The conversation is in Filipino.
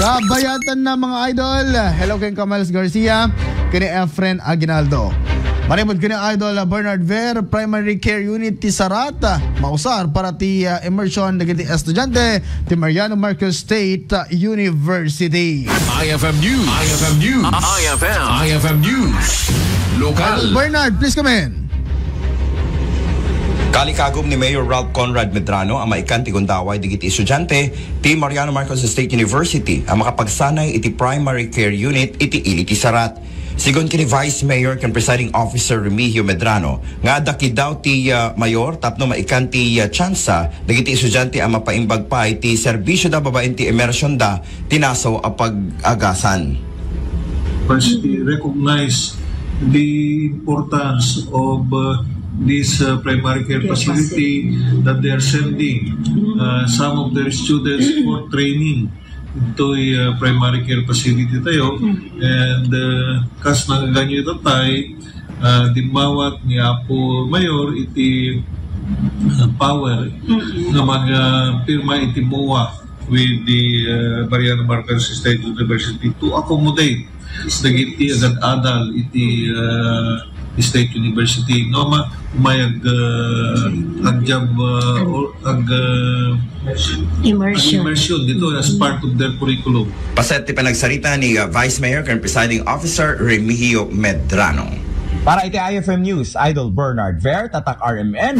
Kabayatan na mga idol. Hello kay Camales Garcia, kini Efren Aguinaldo. Marimod kini idol Bernard Ver, Primary Care Unit ti Sarata. Mausar para ti immersion dagiti estudyante ti Mariano Marcos State University. IFM News. IFM News. IFM News. Local. Idol Bernard, please come in. Kalikagom ni Mayor Ralph Conrad Medrano ang maikan ti gundaway digiti estudyante ti Mariano Marcos State University ang makapagsanay iti primary care unit iti ili ti Sarat. Sigon kini Vice Mayor ken Presiding Officer Remigio Medrano nga daki daw ti mayor tapno maikan ti tsansa dagiti estudyante ang mapaimbag pa iti serbisyo da babaen ti immersion da tinaso a pag-agasan. University recognize the importance of this primary care facility that they are sending some of their students for training into primary care facility tayo and kas nagaganyo ito tayo di bawat ni Apo Mayor iti power nga mga pirma iti MOA with the Mariano Marcos State University to accommodate dagiti agad-adal iti State University no mayag immersion dito as part of their curriculum. Paset ti panagsarita ni Vice Mayor ken Presiding Officer Remigio Medrano. Para iti IFM News, Idol Bernard Ver, Tatak RMN.